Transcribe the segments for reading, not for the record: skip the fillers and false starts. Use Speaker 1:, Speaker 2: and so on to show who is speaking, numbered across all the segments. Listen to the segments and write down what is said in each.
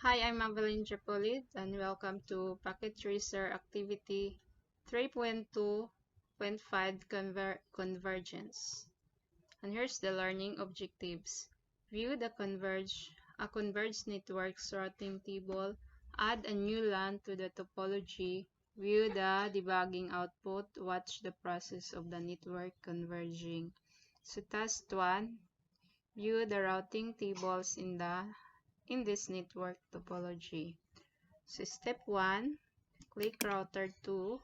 Speaker 1: Hi, I'm Evelyn Tripolit and welcome to Packet Tracer Activity 3.2.5 Convergence. And here's the learning objectives. View the a converged network's routing table, add a new LAN to the topology, view the debugging output, watch the process of the network converging. So task 1, view the routing tables in this network topology. So step 1, click router 2,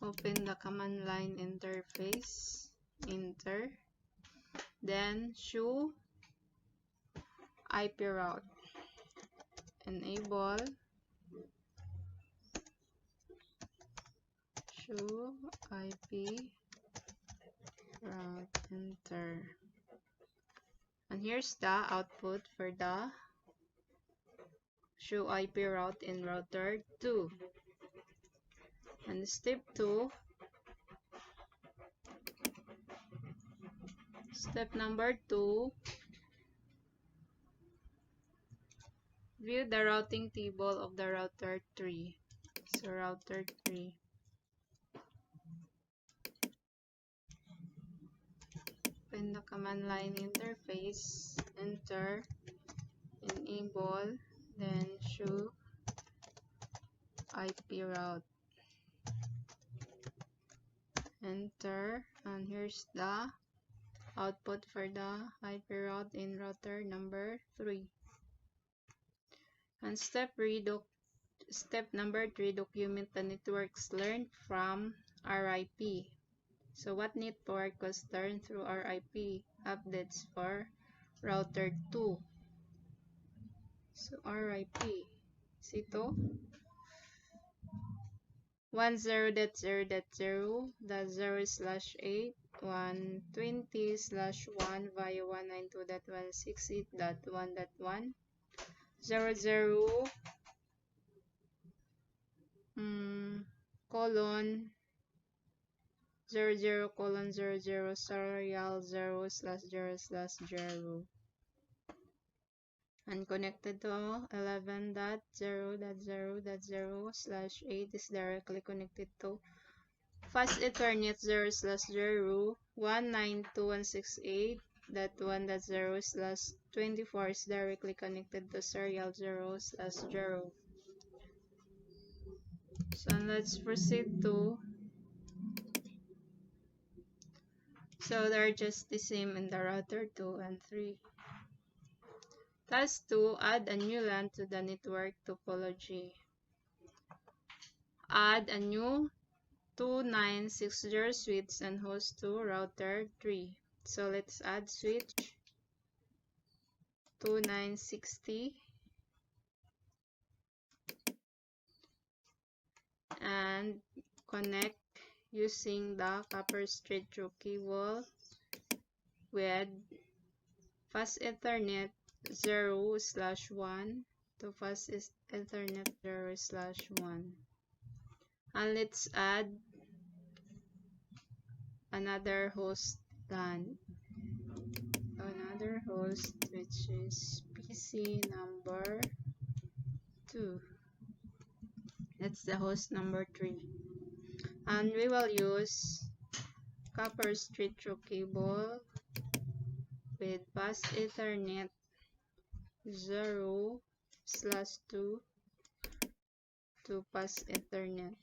Speaker 1: open the command line interface, enter, then show IP route, enable, show IP route, enter. And here's the output for the show IP route in router 2. And step number 2, view the routing table of the router 3. So router 3. Open the command line interface, enter, enable, then show IP route, enter, and here's the output for the IP route in router number 3. And step number 3, document the networks learned from RIP. So what network was learned through RIP? Updates for router 2. So RIP is ito 10.0.0.0/8 120/1 via 192.168.1.1 00 colon 00:00 serial 0/0/0 and connected to 11.0.0.0/8 is directly connected to fast Ethernet 0/0 192.168.1.0/24 is directly connected to serial 0/0. So let's proceed to. So they're just the same in the router 2 and 3. Task 2, add a new LAN to the network topology. Add a new 2960 switch and host to router 3. So let's add switch 2960 and connect using the copper straight-through cable with fast Ethernet 0/1 to fast Ethernet 0/1. And let's add another host LAN. Another host which is PC number 2. That's the host number 3. And we will use copper straight-through cable with fast Ethernet 0/2 to fast Ethernet.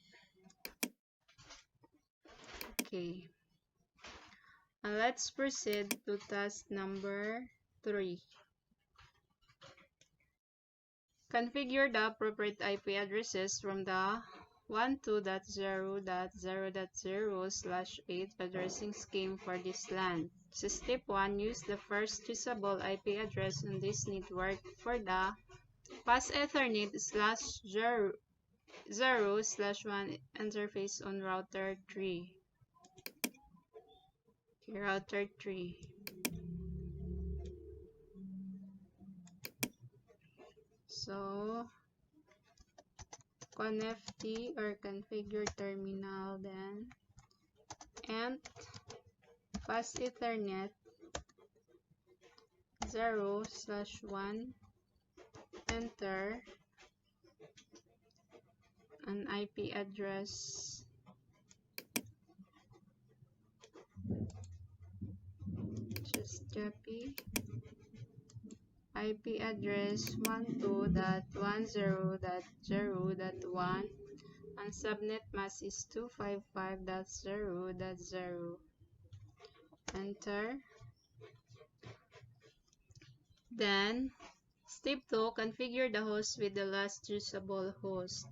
Speaker 1: Okay. And let's proceed to task number 3. Configure the appropriate IP addresses from the 12.0.0.0/8 addressing scheme for this LAN. So step 1, use the first usable IP address on this network for the fast Ethernet /0/1 interface on router 3. Okay, router 3. So ConfT or configure terminal, then and fast Ethernet 0/1, enter an IP address just copy IP address 12.10.0.1 and subnet mask is 255.0.0. Enter. Then step 2, configure the host with the last usable host.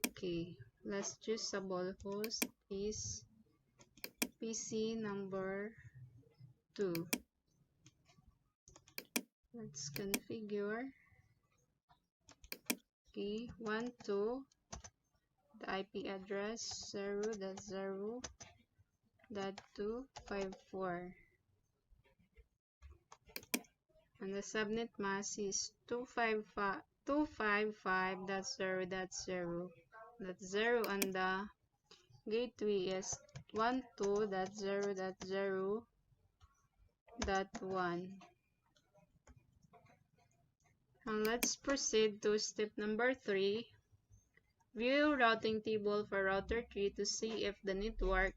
Speaker 1: Okay, last usable host is PC number 2. Let's configure. Okay, 12, the IP address 0.0.254. And the subnet mask is 255.0.0. And the gateway is 12.0.0.1. And let's proceed to step number 3. View routing table for router 3 to see if the network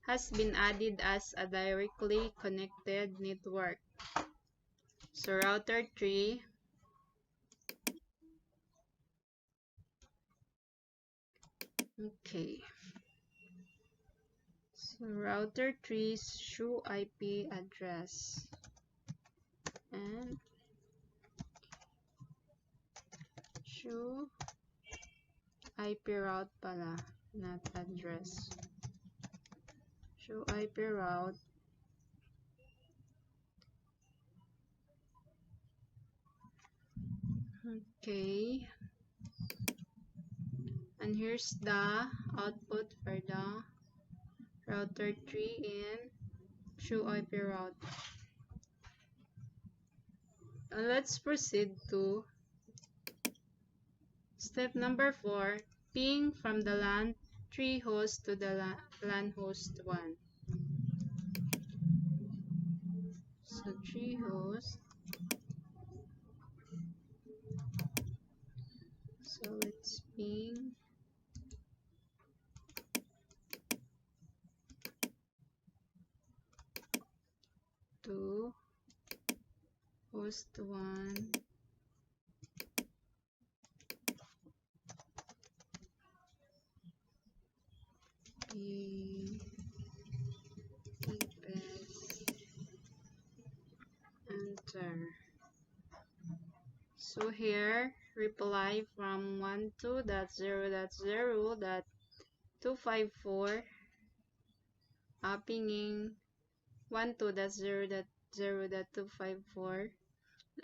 Speaker 1: has been added as a directly connected network. So router 3, okay. So router 3's show IP address and show IP route pala, not address. Show IP route. Okay. And here's the output for the router 3 in show IP route. And let's proceed to step number 4. Ping from the LAN 3 host to the LAN host 1. So 3 host. So let's ping to host 1 enter. So here reply from 12.0.0.254 pinging 12.0.0.254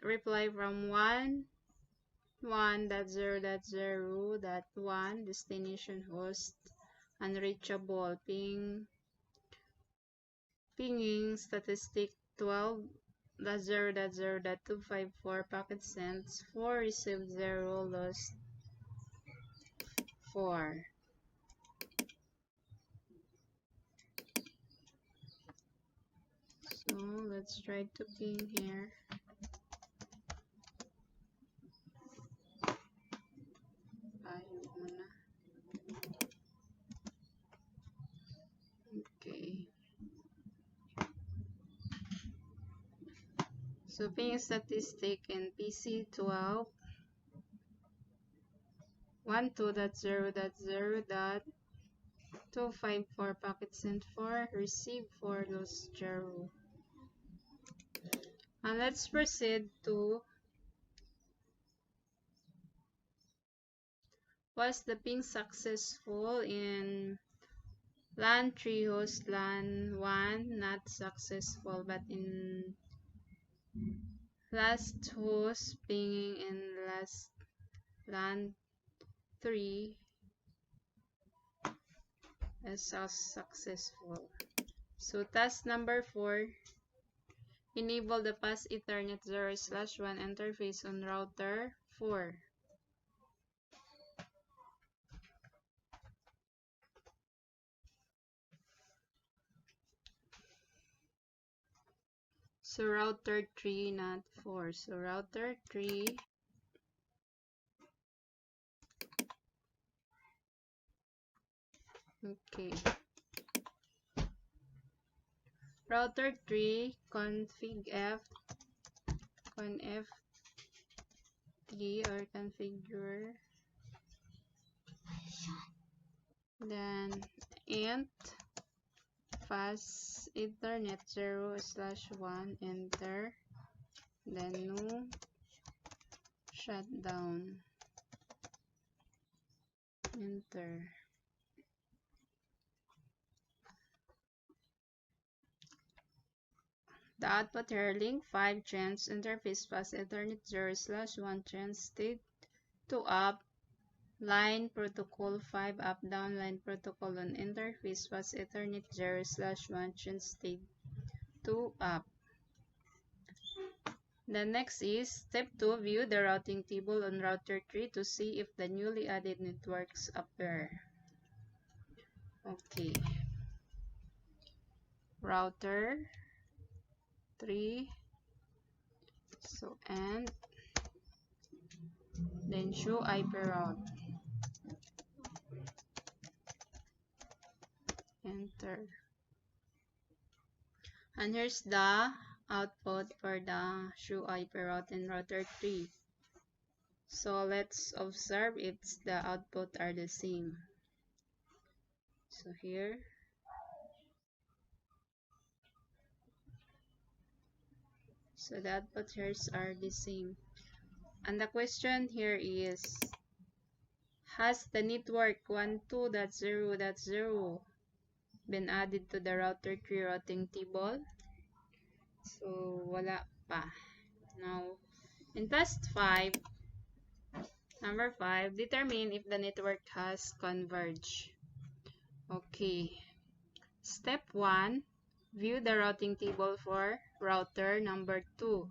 Speaker 1: reply from 1.1.0.0.1 destination host unreachable pinging statistic 12.0.0.254 packet sent 4 received 0 lost 4. So let's try to ping here. Okay. So ping statistic in PC 12 12.0.0.254 packet sent 4 receive 4 lost 0. And let's proceed to was the ping successful in LAN 3 host LAN 1 not successful, but in last host pinging in last LAN 3 is successful. So task number 4, enable the pass Ethernet 0/1 interface on router 4. So router 3, not 4. So router 3. Okay. Router 3, config F, conf T or configure. Then int fast Ethernet 0/1, enter. Then no shutdown, enter. The output here link 5 trans interface fast Ethernet 0/1 trans state to up line protocol 5 up down line protocol on interface fast Ethernet 0/1 trans state to up. The next is step 2, view the routing table on router 3 to see if the newly added networks appear. Okay. Router 3. So and then show IP route. Enter. And here's the output for the show IP route in router 3. So let's observe if the output are the same. So here. So the output here are the same. And the question here is, has the network 12.0.0 been added to the router 3 routing table? So wala pa. Now, in task 5, number 5, determine if the network has converged. Okay. Step 1, view the routing table for router number 2.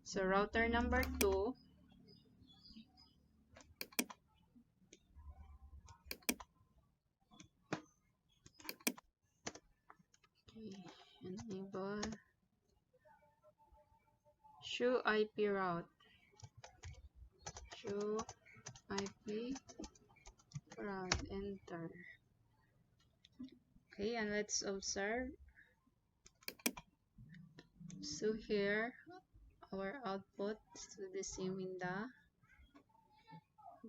Speaker 1: So router number 2, enable show IP route. Show IP route, enter. Okay, and let's observe. So here our output is the same in the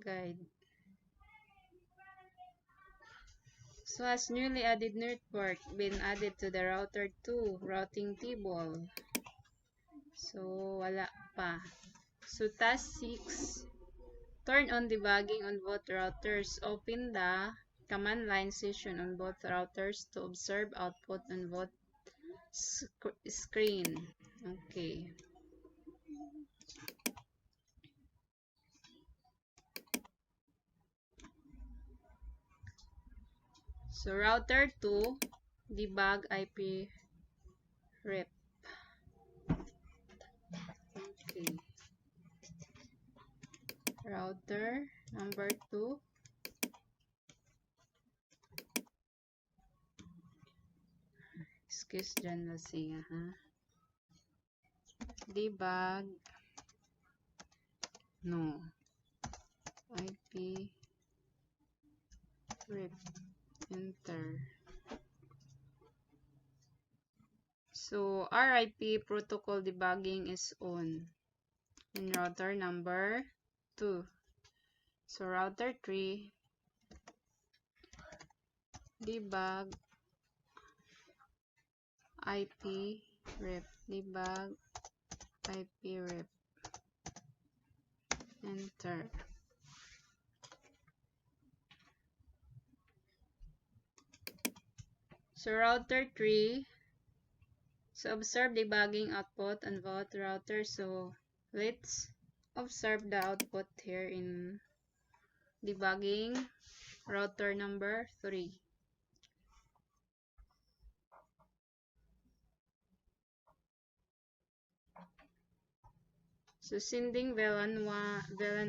Speaker 1: guide. So has newly added network been added to the router 2 routing table? So wala pa. So task 6, turn on debugging on both routers. Open the command line session on both routers to observe output on both screen. Okay. So router 2, debug IP rep. Okay. Router number 2. Excuse dyan na siya, ha? Debug. No. IP rep. Enter. So RIP protocol debugging is on in router number 2. So router 3, debug IP rep. Debug IP rep. Enter. So router 3, so observe debugging output on both routers. So let's observe the output here in debugging router number 3. So sending VLAN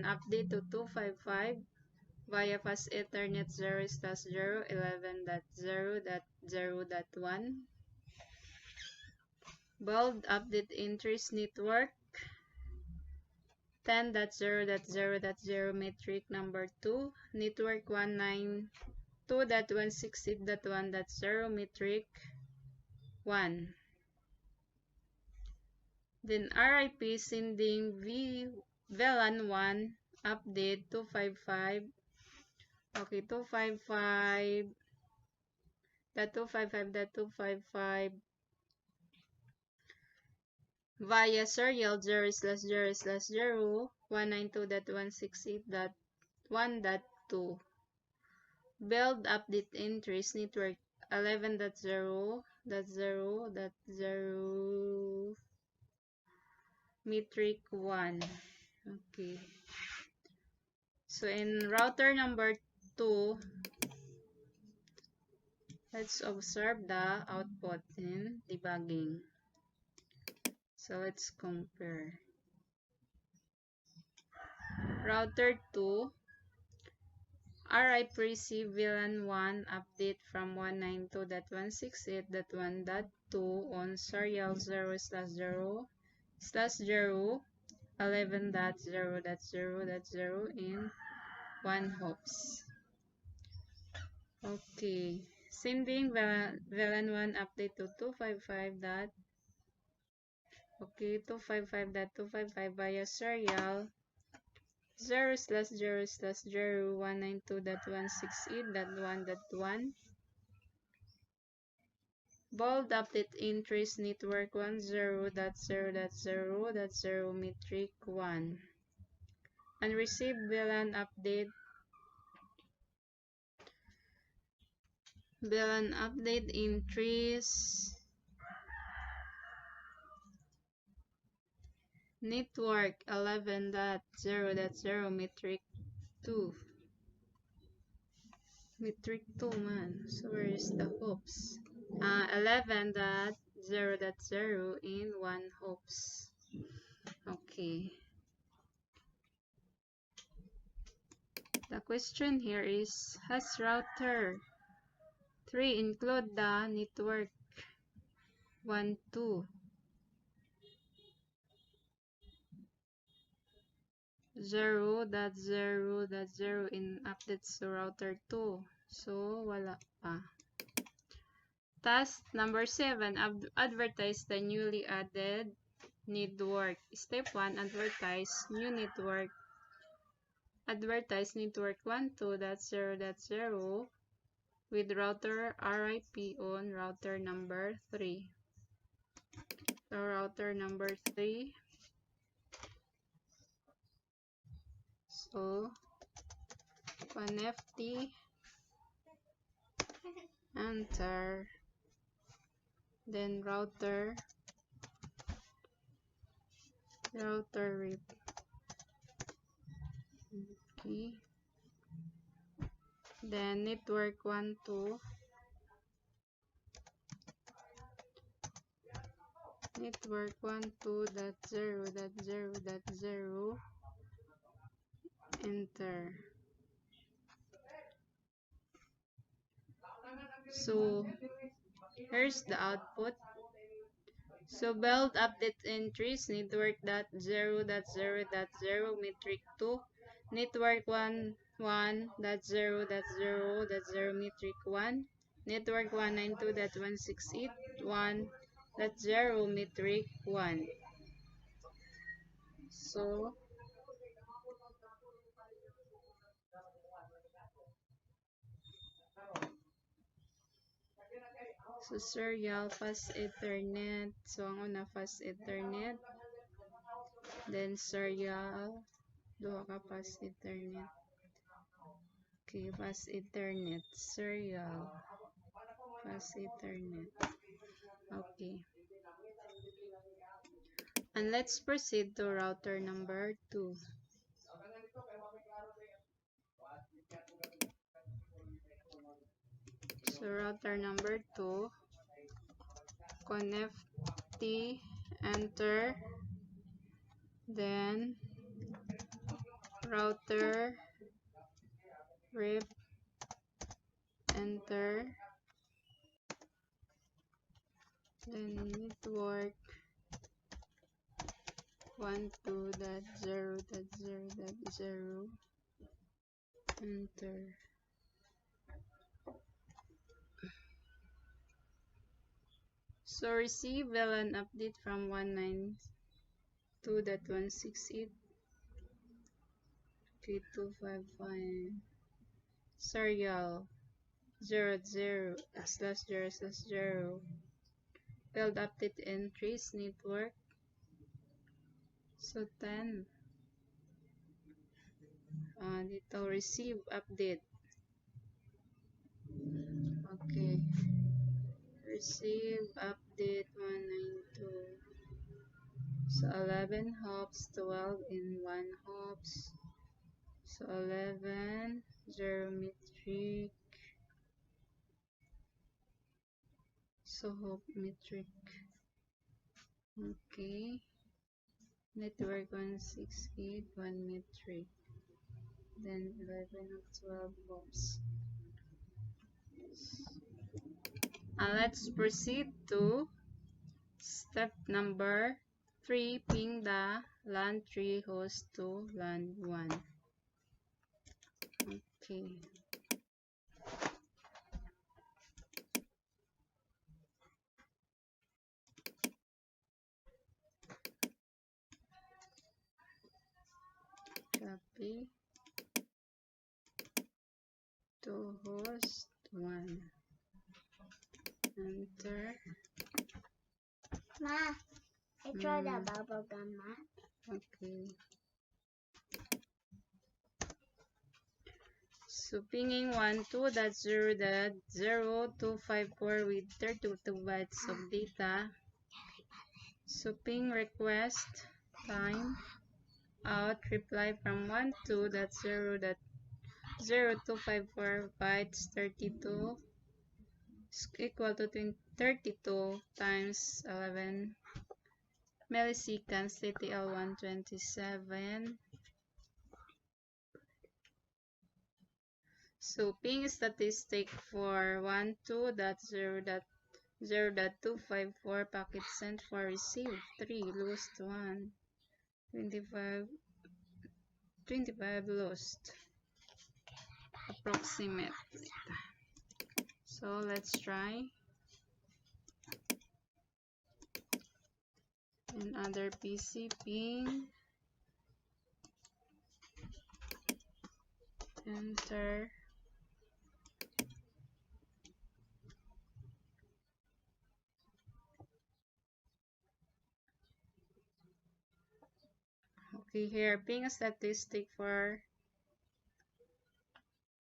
Speaker 1: update to 255 via fast Ethernet 0/0 11.0.0.1. Bold update entries network 10.0.0.0 metric number 2, network 192.168.1.0 metric 1. Then RIP sending VLAN 1 update 255. Okay, 255.255.255 via serial 0/0/0 192.168.1.2. Build update entries network 11.0.0.0 metric 1. Okay. So in router number 2, let's observe the output in debugging. So let's compare. Router 2, RIP receive VLAN 1 update from 192.168.1.2 on serial 0/0/0 11.0.0.0 in 1 hops. Okay. Sending VLAN 1 update to 255.255 via serial 0/0/0 192.168.1.1. Bold update entries network 10.0.0.0 metric 1. And receive VLAN update entries network 11.0.0 metric 2 man. So where is the hops? 11.0.0 in 1 hops. Okay. The question here is, has router 3 include the network 1, 2, 0.0.0 in updates to router 2? So, wala pa. Task number 7, advertise the newly added network. Step 1, advertise new network. Advertise network 12.0.0 with router RIP on router number 3. So, router number 3. So, connect, enter, then router RIP. Okay. Then network 1, 2. Network 12.0.0.0. Enter. So, here's the output. So, build update entries, network.0.0.0 metric 2, network 1.0.0.0 metric 1, network 192.168.1.0 metric 1. So, serial fast Ethernet. So, ang una fast Ethernet. Then, serial. Duha ka fast Ethernet. Okay, fast Ethernet. Serial. Fast Ethernet. Okay. And let's proceed to router number 2. So, router number 2. Connect, enter, then router RIP, enter, Then network 12.0.0.0, enter. So receive VLAN update from 192.168.3255 serial 00/0/0 failed update entries network. So 10 dito receive update. Okay, receive update 192. So 11 hops, 12 in 1 hops. So 11 0 metric. So hop metric. Okay. Network 168 1 metric. Then 11 of 12 hops. Let's proceed to step number 3. Ping the LAN 3 host to LAN 1. Okay. Copy to host 1. Enter.
Speaker 2: Ma, I tried the bubble gum, Ma.
Speaker 1: Okay. So pinging 12.0.0.254 with 32 bytes of data. So ping request time out reply from 12.0.0254 bytes 32 is equal to 32 times 11 milliseconds TTL 127. So ping statistic for 12.0.0.254 packet sent for receive 3 lost 1 25 lost approximate. So let's try another PC ping, enter. Okay, here ping statistic for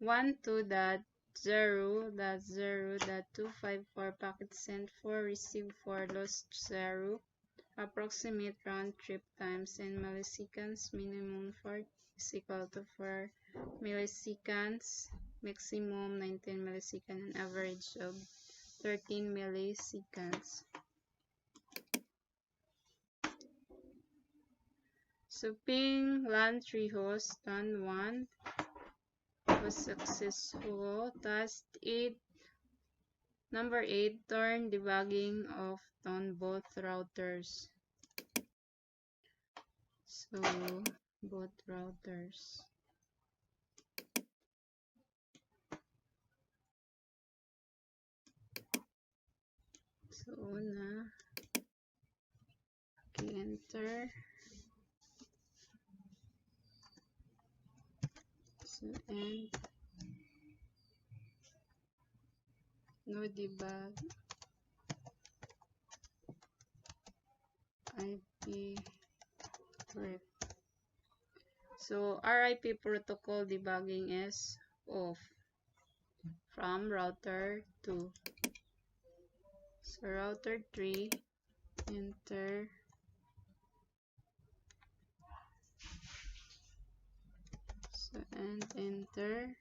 Speaker 1: 12.0.0.254 packet sent for receive 4 lost 0 approximate round trip times in milliseconds minimum for is equal to 4 milliseconds maximum 19 milliseconds and average of 13 milliseconds. So ping LAN 3 host LAN 1 was successful. Task 8 number 8 turn debugging off on both routers. So both routers. So una, okay, enter. So and no debug IP rep. So RIP protocol debugging is off from router 2. So router 3, enter. So and enter.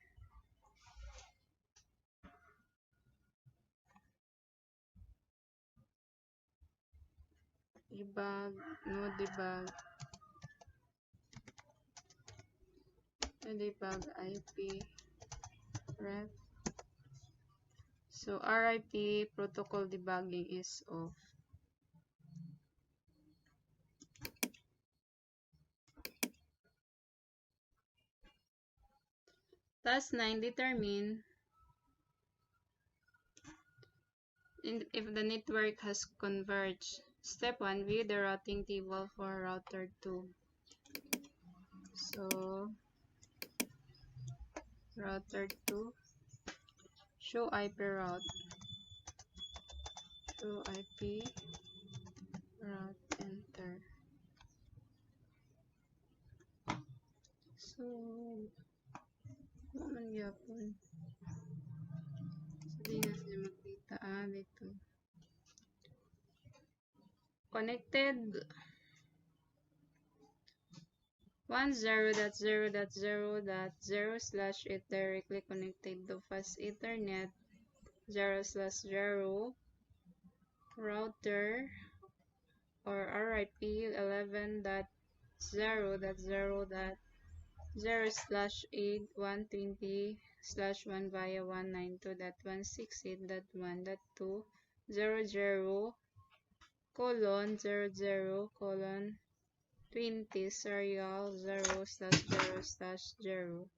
Speaker 1: Debug, no debug. No debug IP ref. So RIP protocol debugging is off. Task 9, determine if the network has converged. Step 1, view the routing table for router 2. So, router 2, show IP route. Show IP route, enter. So, naman yapon. So, di na sila makita. Dito. Connected 10.0.0.0.0/8 directly connected to fast Ethernet 0/0 router or RIP 11.0.0.0/8 120/1 via 192.168.1.2.0.0:20 serial 0/0/0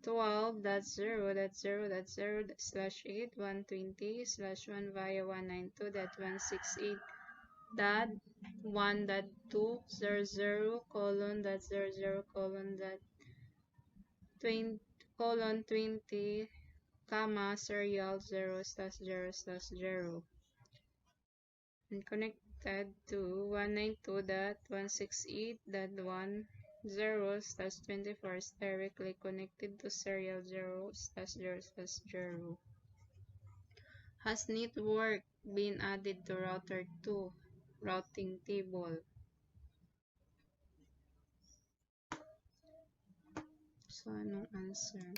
Speaker 1: 12.0.0.0/8 120/1 via 192.168.1.2.00:20 serial 0/0/0 and connected to 192.168.1.0/24 is directly connected to serial 0/0/0. Has network been added to router 2 routing table? So, anong answer?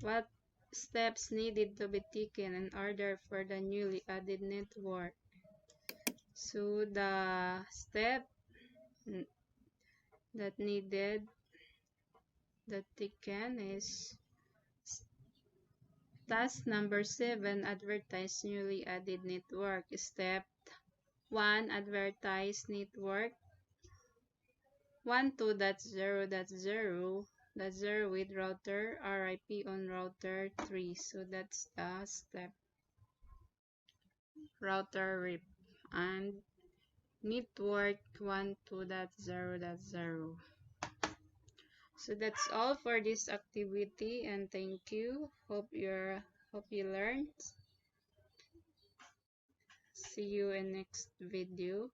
Speaker 1: What steps needed to be taken in order for the newly added network? So, the step that needed that taken is task number 7, advertise newly added network. Step 1, advertise network 12.0.0.0 with router RIP on router 3. So that's the step. Router RIP and network 12.0.0. So that's all for this activity, and thank you. Hope you learned. See you in next video.